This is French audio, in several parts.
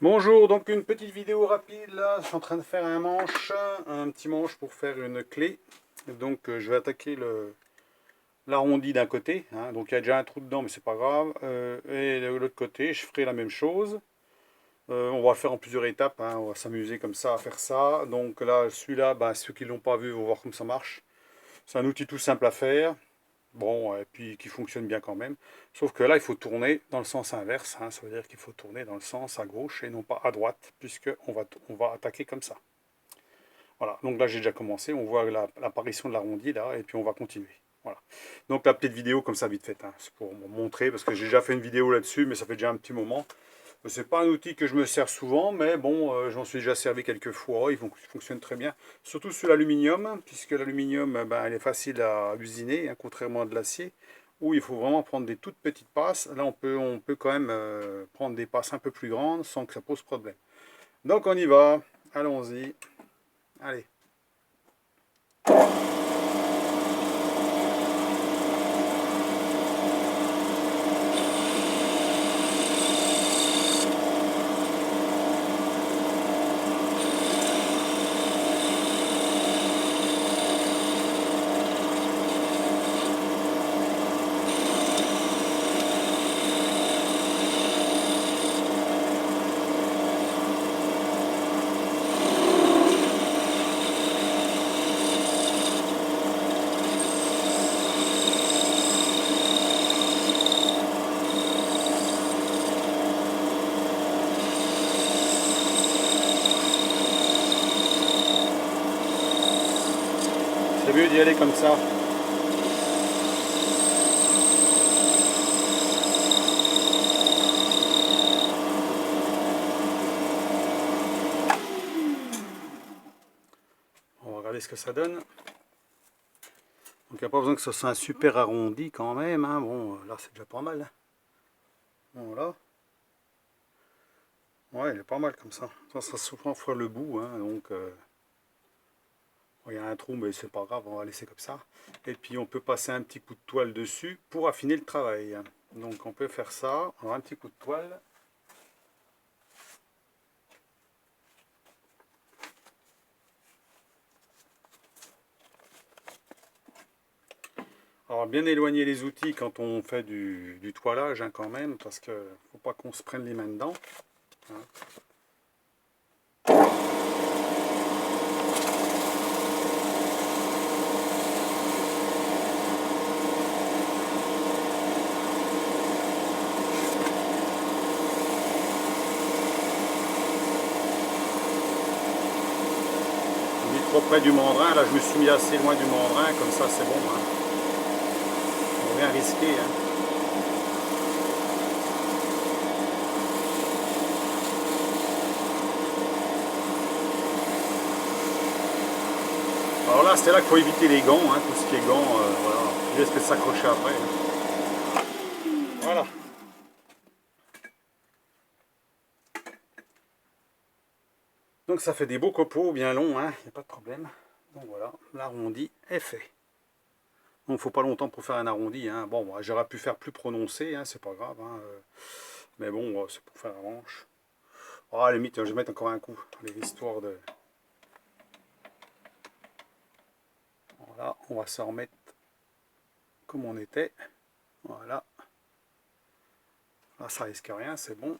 Bonjour, donc une petite vidéo rapide là, je suis en train de faire un petit manche pour faire une clé. Donc je vais attaquer l'arrondi d'un côté, hein. Donc il y a déjà un trou dedans mais c'est pas grave. Et de l'autre côté je ferai la même chose. On va le faire en plusieurs étapes, hein. On va s'amuser comme ça à faire ça. Donc là celui-là, ceux qui ne l'ont pas vu vont voir comment ça marche. C'est un outil tout simple à faire. Bon, et puis qui fonctionne bien quand même. Sauf que là, il faut tourner dans le sens inverse, hein. Ça veut dire qu'il faut tourner dans le sens à gauche et non pas à droite, puisqu'on va attaquer comme ça. Voilà, donc là j'ai déjà commencé, on voit l'apparition de l'arrondi là, et puis on va continuer. Voilà. Donc la petite vidéo comme ça vite faite, hein. C'est pour vous montrer, parce que j'ai déjà fait une vidéo là-dessus, mais ça fait déjà un petit moment. C'est pas un outil que je me sers souvent, mais bon, j'en suis déjà servi quelques fois, il fonctionne très bien. Surtout sur l'aluminium, puisque l'aluminium, elle est facile à usiner, hein, contrairement à de l'acier, où il faut vraiment prendre des toutes petites passes. Là, on peut quand même prendre des passes un peu plus grandes sans que ça pose problème. Donc on y va, allons-y, allez. C'est mieux d'y aller comme ça. On va regarder ce que ça donne. Donc il n'y a pas besoin que ce soit un super arrondi quand même, hein. Bon, là c'est déjà pas mal, hein. Voilà. Ouais, il est pas mal comme ça. Ça sera souvent faire le bout, hein, donc il y a un trou, mais c'est pas grave, on va laisser comme ça. Et puis on peut passer un petit coup de toile dessus pour affiner le travail. Donc on peut faire ça, on a un petit coup de toile. Alors bien éloigner les outils quand on fait du toilage, hein, quand même, parce que faut pas qu'on se prenne les mains dedans, hein. On est trop près du mandrin, là je me suis mis assez loin du mandrin, comme ça c'est bon, hein. Faut rien risquer, hein. Alors là, c'est là qu'il faut éviter les gants, hein, tout ce qui est gants, voilà, il risque de s'accrocher après, hein. Voilà. Donc ça fait des beaux copeaux bien longs, hein, il n'y a pas de problème. Donc voilà, l'arrondi est fait. Donc il faut pas longtemps pour faire un arrondi, hein. Bon, j'aurais pu faire plus prononcé, hein, c'est pas grave, hein, mais bon, c'est pour faire la manche. Oh, à la limite, je vais mettre encore un coup, l'histoire de... Voilà, on va se remettre comme on était. Voilà. Là, ça risque rien, c'est bon.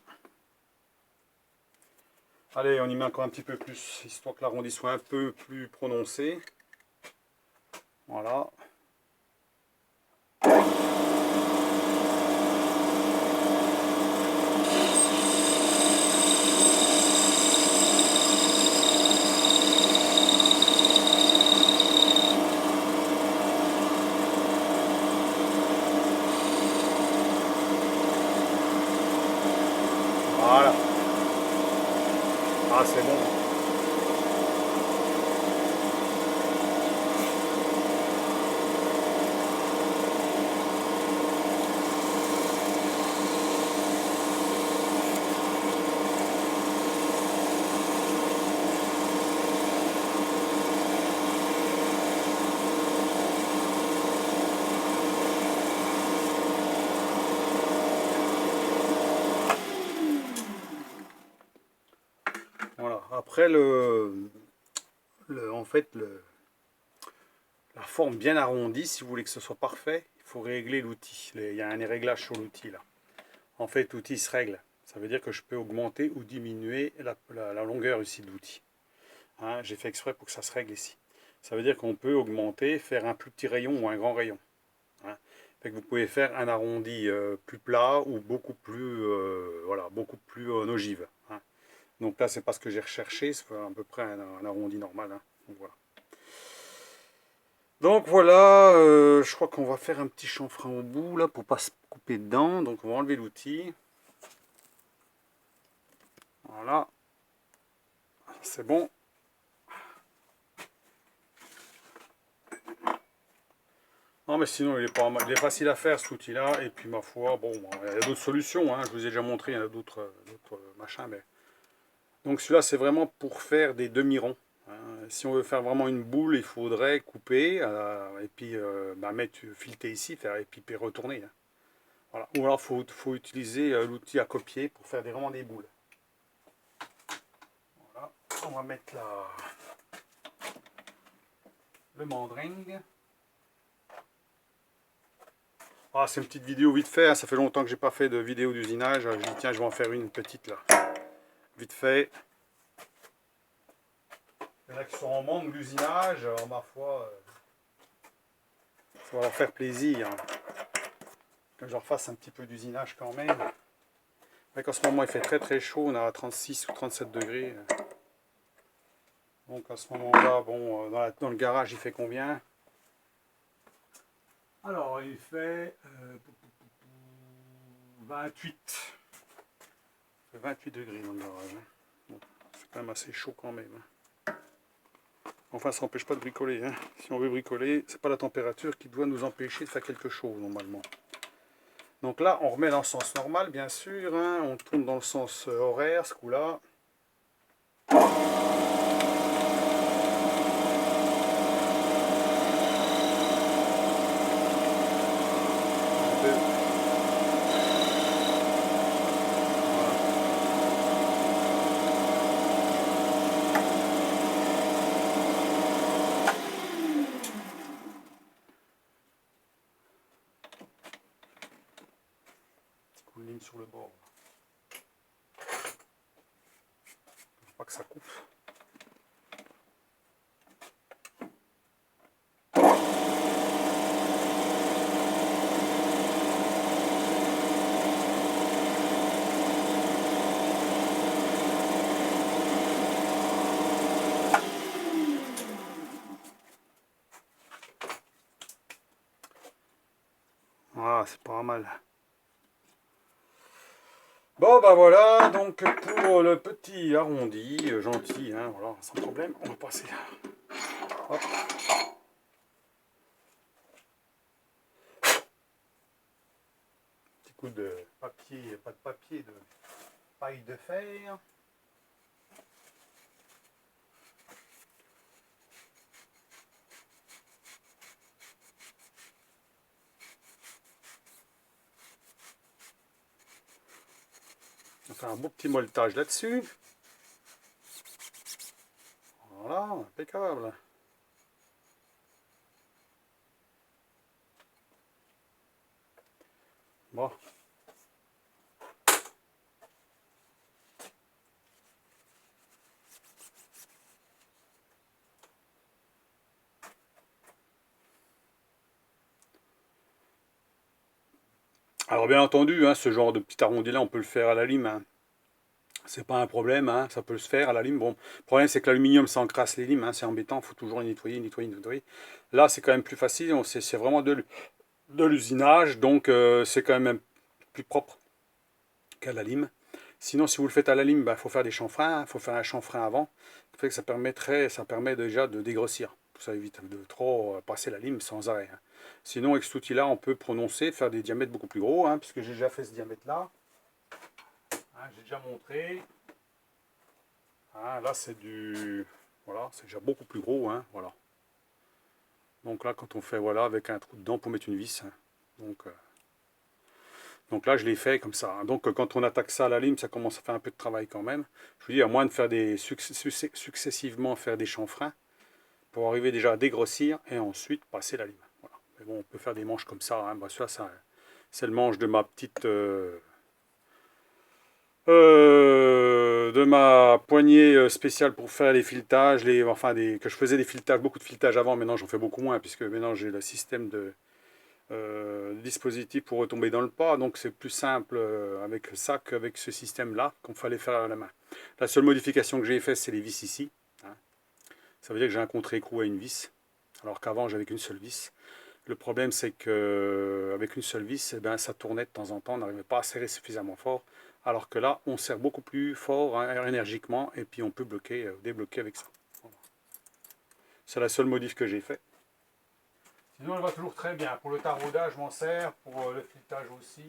Allez, on y met encore un petit peu plus, histoire que l'arrondi soit un peu plus prononcé. Voilà. Voilà. Ah, c'est bon. Après, en fait, la forme bien arrondie, si vous voulez que ce soit parfait, il faut régler l'outil. Il y a un réglage sur l'outil là. En fait, l'outil se règle. Ça veut dire que je peux augmenter ou diminuer la longueur ici de l'outil. Hein, j'ai fait exprès pour que ça se règle ici. Ça veut dire qu'on peut augmenter, faire un plus petit rayon ou un grand rayon. Hein. Fait que vous pouvez faire un arrondi plus plat ou beaucoup plus, voilà, beaucoup plus ogive. Hein. Donc là, c'est pas ce que j'ai recherché, c'est à peu près un arrondi normal. Hein. Donc voilà, je crois qu'on va faire un petit chanfrein au bout là pour pas se couper dedans. Donc on va enlever l'outil. Voilà, c'est bon. Non mais sinon il est pas mal, il est facile à faire cet outil là. Et puis ma foi, bon, il y a d'autres solutions. Hein. Je vous ai déjà montré, il y en a d'autres machins. Mais... Donc celui-là c'est vraiment pour faire des demi-ronds. Hein. Si on veut faire vraiment une boule, il faudrait couper et puis mettre fileter ici, et puis retourner. Hein. Voilà. Ou alors il faut utiliser l'outil à copier pour faire vraiment des boules. Voilà. On va mettre le mandringue. Ah, c'est une petite vidéo vite fait, hein. Ça fait longtemps que j'ai pas fait de vidéo d'usinage. Je dis tiens, je vais en faire une petite là. Vite fait. Il y en a qui sont en manque d'usinage, ma foi, ça va leur faire plaisir. Que je leur fasse un petit peu d'usinage quand même. Mais qu'en ce moment il fait très très chaud, on est à 36 ou 37 degrés. Donc à ce moment-là, bon, dans le garage il fait combien? Alors il fait 28. Il fait 28 degrés dans le garage. Hein. Bon, c'est quand même assez chaud quand même. Hein. Enfin, ça n'empêche pas de bricoler. Hein. Si on veut bricoler, c'est pas la température qui doit nous empêcher de faire quelque chose normalement. Donc là, on remet dans le sens normal, bien sûr. Hein. On tourne dans le sens horaire, ce coup-là. Une ligne sur le bord. Faut pas que ça coupe. Voilà, c'est pas mal. Bon bah voilà, donc pour le petit arrondi, gentil, hein, voilà, sans problème, on va passer là. Hop. Petit coup de papier, pas de papier, de paille de fer. On fait un beau petit molletage là-dessus. Voilà, impeccable. Bon. Alors bien entendu, hein, ce genre de petit arrondi là, on peut le faire à la lime. Hein. C'est pas un problème, hein, ça peut se faire à la lime. Bon, le problème c'est que l'aluminium ça encrasse les limes, hein, c'est embêtant, il faut toujours les nettoyer, nettoyer, nettoyer. Là c'est quand même plus facile, c'est vraiment de l'usinage, donc c'est quand même plus propre qu'à la lime. Sinon, si vous le faites à la lime, il faut faire des chanfreins, il faut faire un chanfrein avant. Ça fait que ça permet déjà de dégrossir. Ça évite de trop passer la lime sans arrêt. Hein. Sinon, avec cet outil-là, on peut prononcer, faire des diamètres beaucoup plus gros, hein, puisque j'ai déjà fait ce diamètre-là. Hein, j'ai déjà montré. Hein, là, c'est du... Voilà, c'est déjà beaucoup plus gros. Hein, voilà. Donc là, quand on fait, voilà, avec un trou dedans pour mettre une vis. Hein, donc Donc là, je l'ai fait comme ça. Donc quand on attaque ça à la lime, ça commence à faire un peu de travail quand même. Je vous dis, à moins de faire successivement faire des chanfreins pour arriver déjà à dégrossir et ensuite passer la lime. Voilà. Mais bon, on peut faire des manches comme ça. Hein. Bah, ça c'est le manche de ma petite... de ma poignée spéciale pour faire les filetages, que je faisais des filetages, beaucoup de filetages avant, maintenant j'en fais beaucoup moins, puisque maintenant j'ai le système de dispositif pour retomber dans le pas, donc c'est plus simple avec ça qu'avec ce système-là qu'on fallait faire à la main. La seule modification que j'ai fait, c'est les vis ici. Hein. Ça veut dire que j'ai un contre-écrou à une vis, alors qu'avant j'avais qu'une seule vis. Le problème, c'est qu'avec une seule vis, eh ben, ça tournait de temps en temps, on n'arrivait pas à serrer suffisamment fort, alors que là, on serre beaucoup plus fort, hein, énergiquement, et puis on peut débloquer avec ça. Voilà. C'est la seule modif que j'ai fait. Sinon, elle va toujours très bien. Pour le taraudage, je m'en sers, pour le filetage aussi.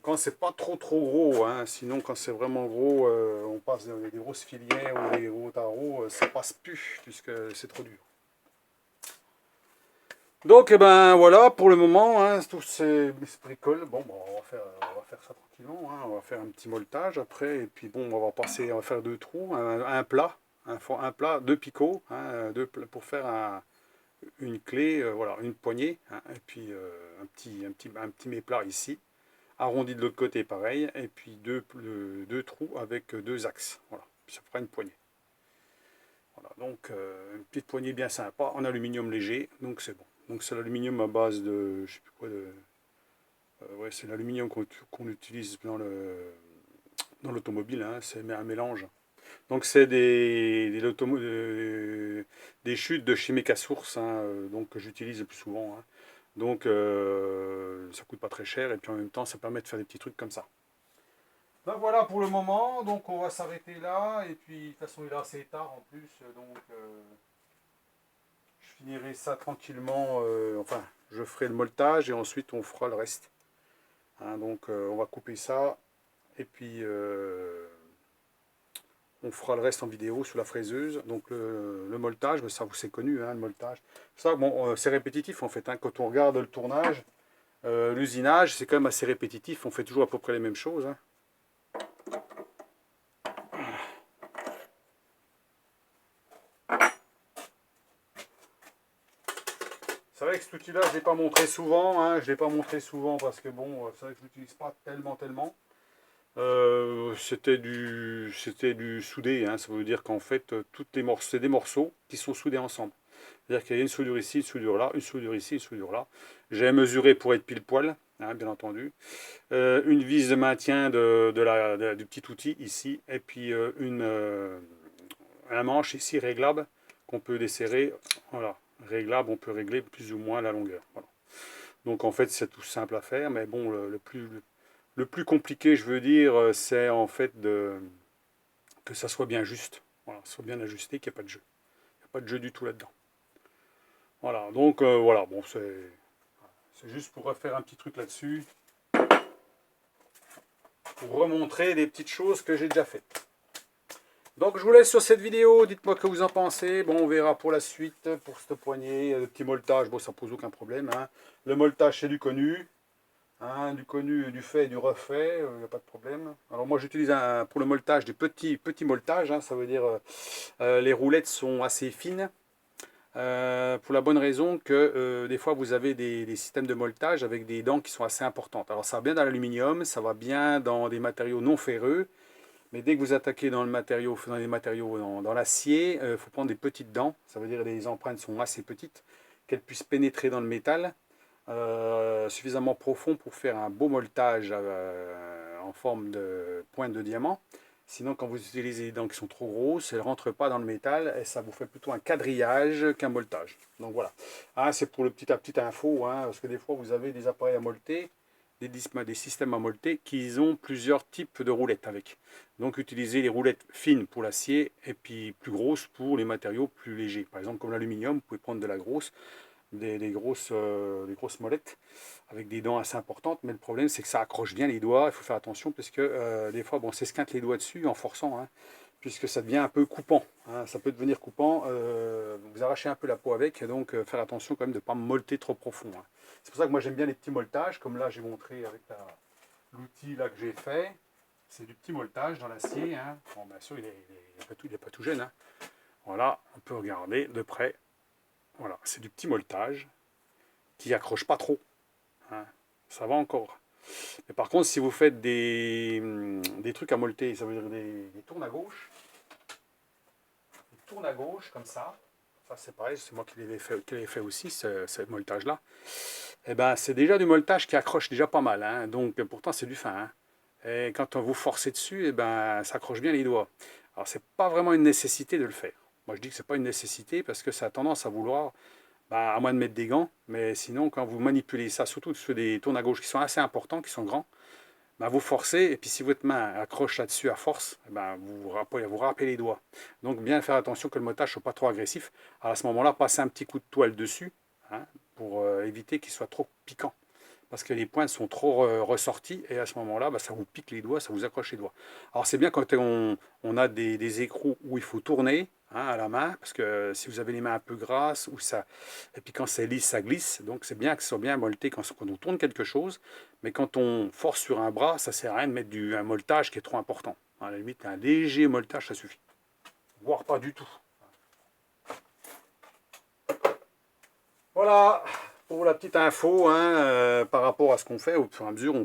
Quand c'est pas trop gros, hein. Sinon quand c'est vraiment gros, on passe des grosses filières ou des gros tarots, ça passe plus, puisque c'est trop dur. Donc, eh ben, voilà, pour le moment, hein, tous ces bricoles, bon, on va faire ça tranquillement, hein, on va faire un petit molletage après, et puis bon, on va faire deux trous, un plat, un plat, deux picots, hein, pour faire une clé, voilà, une poignée, hein, et puis un petit méplat ici, arrondi de l'autre côté pareil, et puis deux trous avec deux axes, voilà, puis ça fera une poignée. Voilà, donc une petite poignée bien sympa, en aluminium léger, donc c'est bon. Donc c'est l'aluminium à base de, je sais plus quoi, ouais, c'est l'aluminium qu'on utilise dans l'automobile, hein, c'est un mélange. Donc c'est des chutes de chez Mecasource, hein, donc que j'utilise le plus souvent. Hein. Donc ça coûte pas très cher et puis en même temps ça permet de faire des petits trucs comme ça. Donc voilà pour le moment, donc on va s'arrêter là et puis de toute façon il est assez tard en plus, donc je finirai ça tranquillement, enfin je ferai le molletage et ensuite on fera le reste. Hein, donc on va couper ça et puis on fera le reste en vidéo sous la fraiseuse. Donc le molletage, ça vous c'est connu, hein, le molletage. Ça, bon, c'est répétitif en fait. Hein, quand on regarde le tournage, l'usinage, c'est quand même assez répétitif. On fait toujours à peu près les mêmes choses. Hein. C'est vrai que cet outil-là, je ne l'ai pas montré souvent. Hein, je ne l'ai pas montré souvent parce que bon, c'est vrai que je ne l'utilise pas tellement. C'était du soudé, hein, ça veut dire qu'en fait, c'est des morceaux qui sont soudés ensemble. C'est-à-dire qu'il y a une soudure ici, une soudure là, une soudure ici, une soudure là. J'ai mesuré pour être pile poil, hein, bien entendu. Une vis de maintien du petit outil ici, et puis un manche ici réglable qu'on peut desserrer. Voilà, réglable, on peut régler plus ou moins la longueur. Voilà. Donc en fait, c'est tout simple à faire, mais bon, le plus compliqué, je veux dire, c'est en fait que ça soit bien juste. Voilà, soit bien ajusté, qu'il n'y ait pas de jeu. Il n'y a pas de jeu du tout là-dedans. Voilà, donc voilà, bon, c'est juste pour refaire un petit truc là-dessus. Pour remontrer des petites choses que j'ai déjà faites. Donc je vous laisse sur cette vidéo, dites-moi ce que vous en pensez. Bon, on verra pour la suite, pour cette poignée, le petit molletage, bon, ça pose aucun problème. Hein. Le molletage, c'est du connu. Hein, du connu, du fait et du refait, il n'y a pas de problème. Alors moi j'utilise pour le molletage des petits molletages, hein, ça veut dire les roulettes sont assez fines, pour la bonne raison que des fois vous avez des systèmes de molletage avec des dents qui sont assez importantes. Alors ça va bien dans l'aluminium, ça va bien dans des matériaux non ferreux, mais dès que vous attaquez dans les matériaux dans l'acier, il faut prendre des petites dents, ça veut dire que les empreintes sont assez petites, qu'elles puissent pénétrer dans le métal. Suffisamment profond pour faire un beau molletage en forme de pointe de diamant. Sinon, quand vous utilisez des dents qui sont trop grosses, elles ne rentrent pas dans le métal et ça vous fait plutôt un quadrillage qu'un molletage. Donc voilà, hein, c'est pour le petit à petit info, hein, parce que des fois vous avez des appareils à molleter, des systèmes à molleter qui ont plusieurs types de roulettes avec. Donc utilisez les roulettes fines pour l'acier et puis plus grosses pour les matériaux plus légers. Par exemple comme l'aluminium, vous pouvez prendre de la grosse, des grosses molettes avec des dents assez importantes, mais le problème c'est que ça accroche bien les doigts, il faut faire attention parce que des fois bon, c'est s'esquinte les doigts dessus en forçant, hein, puisque ça devient un peu coupant, hein, ça peut devenir coupant, vous arrachez un peu la peau avec, donc faire attention quand même de ne pas molleter trop profond, hein. C'est pour ça que moi j'aime bien les petits moletages, comme là j'ai montré avec l'outil là que j'ai fait, c'est du petit molletage dans l'acier, hein. Bon, bien sûr il n'est pas tout jeune, hein. Voilà, on peut regarder de près, voilà, c'est du petit molletage qui accroche pas trop, hein. Ça va encore. Mais par contre, si vous faites des trucs à molleter, ça veut dire des tournes à gauche, comme ça c'est pareil, c'est moi qui l'ai fait aussi, ce molletage-là. Et ben, c'est déjà du molletage qui accroche déjà pas mal, hein. Donc pourtant c'est du fin, hein. Et quand on vous forcez dessus, et ben, ça accroche bien les doigts. Alors c'est pas vraiment une nécessité de le faire. Moi je dis que c'est pas une nécessité parce que ça a tendance à vouloir, bah, à moins de mettre des gants, mais sinon quand vous manipulez ça, surtout sur des tournes à gauche qui sont assez importants, qui sont grands, bah, vous forcez, et puis si votre main accroche là-dessus à force, eh ben, vous râpez les doigts. Donc bien faire attention que le molletage ne soit pas trop agressif. Alors, à ce moment-là, passez un petit coup de toile dessus, hein, pour éviter qu'il soit trop piquant. Parce que les pointes sont trop ressorties, et à ce moment-là, bah, ça vous pique les doigts, ça vous accroche les doigts. Alors c'est bien quand on a des écrous où il faut tourner, hein, à la main, parce que si vous avez les mains un peu grasses, et puis quand c'est lisse, ça glisse, donc c'est bien que ce soit bien molleté quand on tourne quelque chose, mais quand on force sur un bras, ça ne sert à rien de mettre un molletage qui est trop important. À la limite, un léger molletage, ça suffit. Voire pas du tout. Voilà pour la petite info, hein, par rapport à ce qu'on fait. Au fur et à mesure, on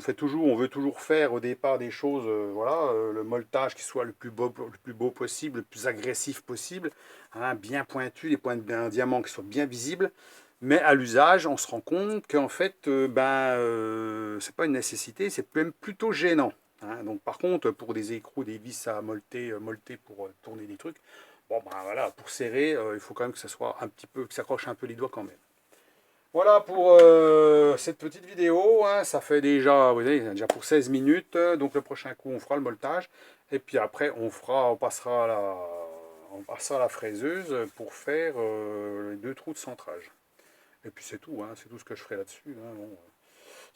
veut toujours faire au départ des choses, voilà, le molletage qui soit le plus beau possible, le plus agressif possible, hein, bien pointu, les points d'un diamant qui soient bien visibles. Mais à l'usage, on se rend compte qu'en fait, c'est pas une nécessité, c'est même plutôt gênant, hein. Donc par contre, pour des écrous, des vis à molleter pour tourner des trucs, bon ben voilà, pour serrer, il faut quand même que ça soit un petit peu, que ça accroche un peu les doigts quand même. Voilà pour cette petite vidéo, hein. Ça fait déjà, vous voyez, déjà pour 16 minutes. Donc le prochain coup, on fera le molletage. Et puis après, on passera à la fraiseuse pour faire les 2 trous de centrage. Et puis c'est tout, hein, c'est tout ce que je ferai là-dessus, hein. Bon,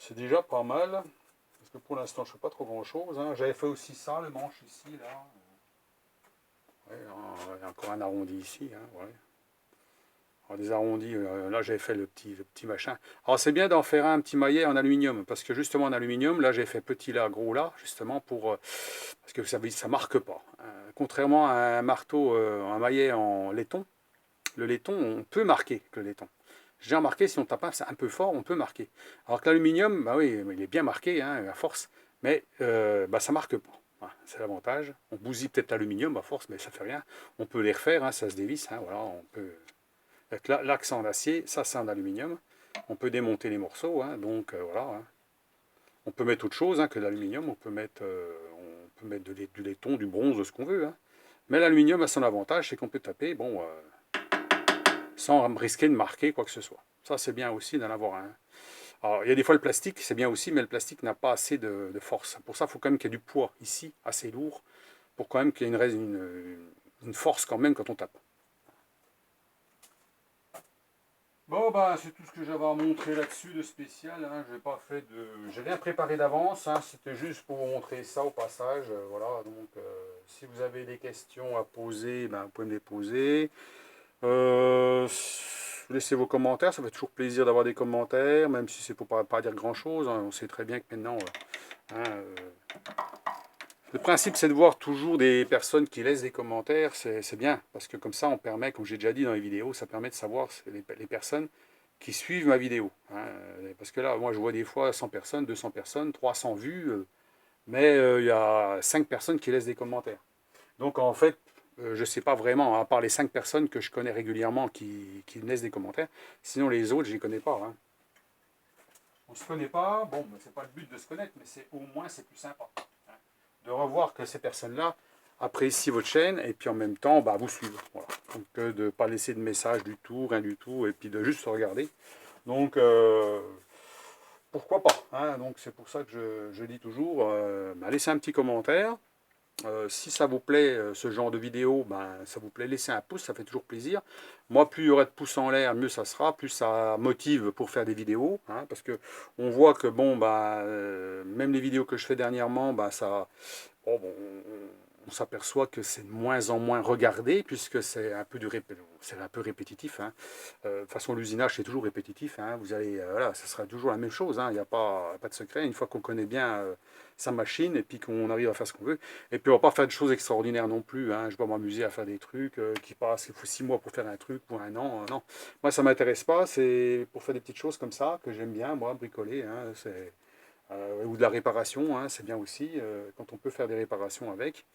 c'est déjà pas mal. Parce que pour l'instant, je ne fais pas trop grand-chose, hein. J'avais fait aussi ça, le manche ici, là. Ouais, il y a encore un arrondi ici, hein, ouais. Alors, des arrondis, là j'avais fait le petit machin. Alors c'est bien d'en faire un petit maillet en aluminium, parce que justement en aluminium, là j'ai fait petit là, gros là, justement parce que ça marque pas. Contrairement à un marteau, un maillet en laiton, le laiton, on peut marquer avec le laiton. J'ai remarqué, si on tape un peu fort, on peut marquer. Alors que l'aluminium, bah oui, il est bien marqué, hein, à force, mais bah, ça marque pas. Voilà, c'est l'avantage. On bousille peut-être l'aluminium à force, mais ça fait rien. On peut les refaire, hein, ça se dévisse, hein, voilà, on peut. Avec l'axe en acier, ça c'est en aluminium. On peut démonter les morceaux, hein, donc voilà, hein. On peut mettre autre chose, hein, que l'aluminium, on peut mettre du laiton, du bronze, ce qu'on veut, hein. Mais l'aluminium a son avantage, c'est qu'on peut taper, bon, sans risquer de marquer quoi que ce soit. Ça c'est bien aussi d'en avoir un. Alors il y a des fois le plastique, c'est bien aussi, mais le plastique n'a pas assez de force. Pour ça, il faut quand même qu'il y ait du poids ici, assez lourd, pour quand même qu'il y ait une force quand même quand on tape. Bon bah c'est tout ce que j'avais à montrer là-dessus de spécial, hein. J'ai rien préparé d'avance, hein. C'était juste pour vous montrer ça au passage, voilà. Donc si vous avez des questions à poser, ben, vous pouvez me les poser. Laissez vos commentaires, ça fait toujours plaisir d'avoir des commentaires, même si c'est pour pas dire grand chose, hein. On sait très bien que maintenant, hein, le principe, c'est de voir toujours des personnes qui laissent des commentaires, c'est bien, parce que comme ça, on permet, comme j'ai déjà dit dans les vidéos, ça permet de savoir les personnes qui suivent ma vidéo, hein. Parce que là, moi, je vois des fois 100 personnes, 200 personnes, 300 vues, mais il y a 5 personnes qui laissent des commentaires. Donc, en fait, je ne sais pas vraiment, à part les 5 personnes que je connais régulièrement qui laissent des commentaires, sinon les autres, je ne les connais pas, hein. On ne se connaît pas, bon, c'est pas le but de se connaître, mais au moins, c'est plus sympa, hein, de revoir que ces personnes-là apprécient votre chaîne et puis en même temps bah, vous suivent. Voilà. Donc de ne pas laisser de message du tout, rien du tout, et puis de juste se regarder. Donc pourquoi pas, hein. Donc c'est pour ça que je dis toujours, bah, laissez un petit commentaire. Si ça vous plaît, ce genre de vidéo, ben, ça vous plaît, laissez un pouce, ça fait toujours plaisir. Moi, plus il y aura de pouces en l'air, mieux ça sera, plus ça motive pour faire des vidéos, hein, parce que on voit que bon, bah, même les vidéos que je fais dernièrement, bah, ça, bon, on s'aperçoit que c'est de moins en moins regardé, puisque c'est un peu, c'est un peu répétitif. Hein. De toute façon, l'usinage, c'est toujours répétitif. Hein. Vous allez, voilà, ça sera toujours la même chose. Hein. Il n'y a pas de secret. Une fois qu'on connaît bien sa machine, et puis qu'on arrive à faire ce qu'on veut. Et puis, on ne va pas faire de choses extraordinaires non plus. Hein. Je ne vais pas m'amuser à faire des trucs qui passent, il faut 6 mois pour faire un truc, ou un an. Non. Moi, ça ne m'intéresse pas. C'est pour faire des petites choses comme ça, que j'aime bien, moi, bricoler. Hein. Ou de la réparation, hein, c'est bien aussi, quand on peut faire des réparations avec.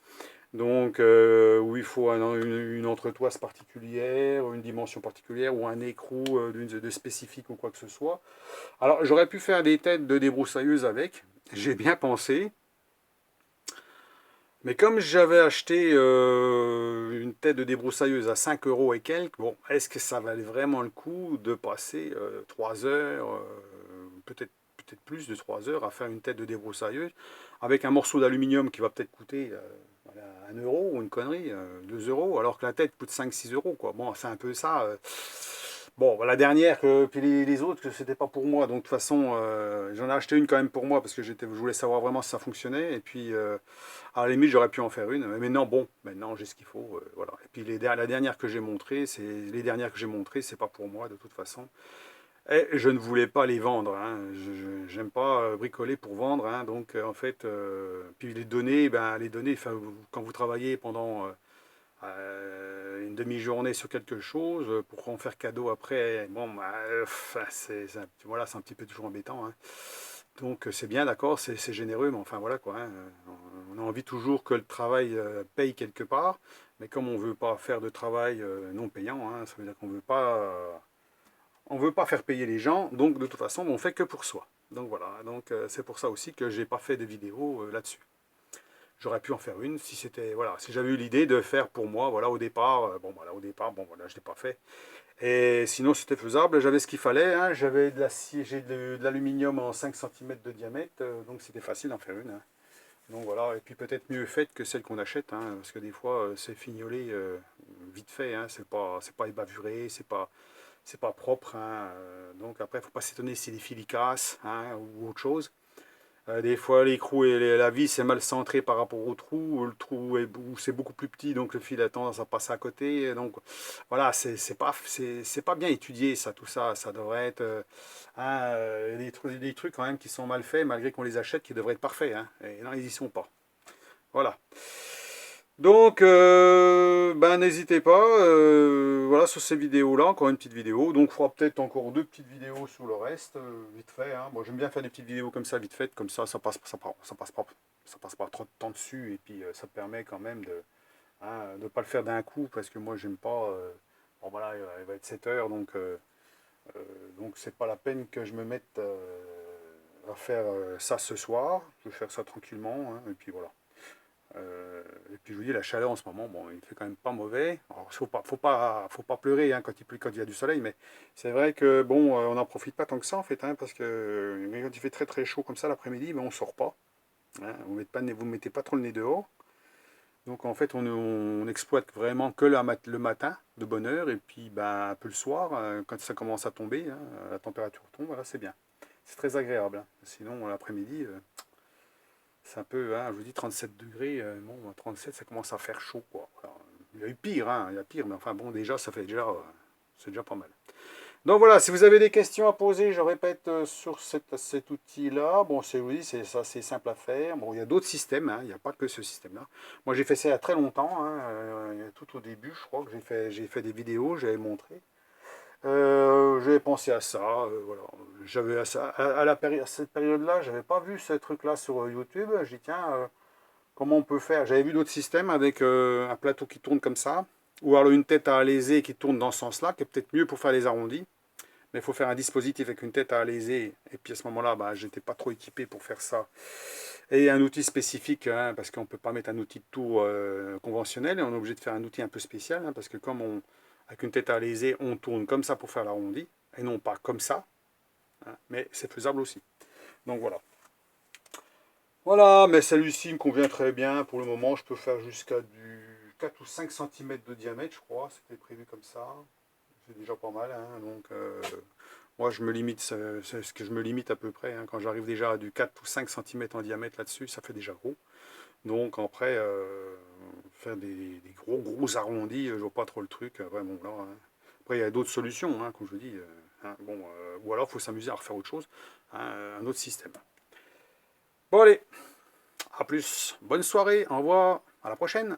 Donc, où il faut une entretoise particulière, une dimension particulière, ou un écrou de spécifique ou quoi que ce soit. Alors, j'aurais pu faire des têtes de débroussailleuse avec, j'ai bien pensé. Mais comme j'avais acheté une tête de débroussailleuse à 5 euros et quelques, bon, est-ce que ça valait vraiment le coup de passer 3 heures, peut-être plus de 3 heures à faire une tête de débroussailleuse avec un morceau d'aluminium qui va peut-être coûter voilà, 1 euro ou une connerie, 2 euros, alors que la tête coûte 5-6 euros, quoi. Bon, c'est un peu ça. Bon, la dernière, puis les autres, c'était pas pour moi. Donc, de toute façon, j'en ai acheté une quand même pour moi parce que je voulais savoir vraiment si ça fonctionnait. Et puis, à la limite, j'aurais pu en faire une. Mais maintenant, bon, maintenant, j'ai ce qu'il faut. Voilà. Et puis, la dernière que j'ai montrée, c'est pas pour moi de toute façon. Et je ne voulais pas les vendre. Hein. Je n'aime pas bricoler pour vendre. Hein. Donc, en fait, puis les données, enfin, quand vous travaillez pendant une demi-journée sur quelque chose pour en faire cadeau après, bon, bah, voilà, c'est un petit peu toujours embêtant. Hein. Donc c'est bien, d'accord, c'est généreux, mais enfin voilà quoi. Hein. On a envie toujours que le travail paye quelque part, mais comme on ne veut pas faire de travail non payant, hein, ça veut dire qu'on on veut pas faire payer les gens, donc de toute façon on fait que pour soi. Donc voilà, donc c'est pour ça aussi que j'ai pas fait de vidéo là-dessus. J'aurais pu en faire une si c'était voilà, si j'avais eu l'idée de faire pour moi, voilà au départ, bon voilà, je l'ai pas fait. Et sinon c'était faisable, j'avais ce qu'il fallait, hein, j'avais de l'acier, j'ai de l'aluminium en 5 cm de diamètre, donc c'était facile d'en faire une. Hein. Donc voilà, et puis peut-être mieux faite que celle qu'on achète, hein, parce que des fois c'est fignolé vite fait, hein, c'est pas ébavuré, c'est pas propre, hein, donc après il faut pas s'étonner si les fils cassent hein, ou autre chose. Des fois, l'écrou et la vis est mal centrée par rapport au trou, ou le trou est, ou c'est beaucoup plus petit, donc le fil a tendance à passer à côté. Donc voilà, c'est pas bien étudié, ça, tout ça. Ça devrait être hein, des trucs quand même qui sont mal faits, malgré qu'on les achète, qui devraient être parfaits. Hein. Et non, ils y sont pas. Voilà. Donc, ben, n'hésitez pas, voilà, sur ces vidéos-là, encore une petite vidéo. Donc, il faudra peut-être encore deux petites vidéos sur le reste, vite fait. Hein. Moi, j'aime bien faire des petites vidéos comme ça, vite faites, comme ça ça passe pas trop de temps dessus. Et puis, ça permet quand même de ne pas le faire d'un coup, parce que moi, j'aime pas. Bon, voilà, il va être 7 heures, donc c'est pas la peine que je me mette à faire ça ce soir. Je vais faire ça tranquillement, hein, et puis voilà. Et puis je vous dis, la chaleur en ce moment, bon, il fait quand même pas mauvais. Alors, faut pas pleurer hein, quand il y a du soleil, mais c'est vrai que bon, on n'en profite pas tant que ça en fait, hein, parce que quand il fait très très chaud comme ça l'après-midi, ben, on sort pas. Hein, vous mettez pas trop le nez dehors. Donc en fait, on exploite vraiment que le matin de bonne heure, et puis ben, un peu le soir, quand ça commence à tomber, hein, la température tombe, voilà, c'est bien. C'est très agréable. Hein. Sinon, l'après-midi, c'est un peu, hein, je vous dis 37 degrés, bon, 37 ça commence à faire chaud quoi. Alors, il y a eu pire, hein, il y a pire, mais enfin bon déjà ça fait déjà, c'est déjà pas mal. Donc voilà, si vous avez des questions à poser, je répète sur cet outil-là, bon je vous dis c'est ça c'est simple à faire. Bon il y a d'autres systèmes, hein, il n'y a pas que ce système-là. Moi j'ai fait ça il y a très longtemps, hein, tout au début je crois que j'ai fait des vidéos, j'avais montré. J'avais pensé à ça, voilà. J'avais à cette période-là, j'avais pas vu ce truc-là sur YouTube. J'ai dit tiens, comment on peut faire? J'avais vu d'autres systèmes avec un plateau qui tourne comme ça, ou alors une tête à alaiser qui tourne dans ce sens-là, qui est peut-être mieux pour faire les arrondis. Mais il faut faire un dispositif avec une tête à alaiser, et puis à ce moment-là, bah, j'étais pas trop équipé pour faire ça. Et un outil spécifique, hein, parce qu'on ne peut pas mettre un outil de tour conventionnel, et on est obligé de faire un outil un peu spécial, hein, parce que avec une tête à alaiser, on tourne comme ça pour faire l'arrondi, et non pas comme ça, hein, mais c'est faisable aussi. Donc voilà. Voilà, mais celui-ci me convient très bien. Pour le moment, je peux faire jusqu'à du 4 ou 5 cm de diamètre, je crois. C'était prévu comme ça. C'est déjà pas mal. Hein. Donc, moi, je me limite, c'est ce que je me limite à peu près. Hein. Quand j'arrive déjà à du 4 ou 5 cm en diamètre là-dessus, ça fait déjà gros. Donc, après, faire des gros arrondis, je vois pas trop le truc. Ouais, bon, là, hein. Après, il y a d'autres solutions, hein, comme je vous dis. Hein, bon, ou alors, il faut s'amuser à refaire autre chose, hein, un autre système. Bon, allez, à plus. Bonne soirée, au revoir, à la prochaine.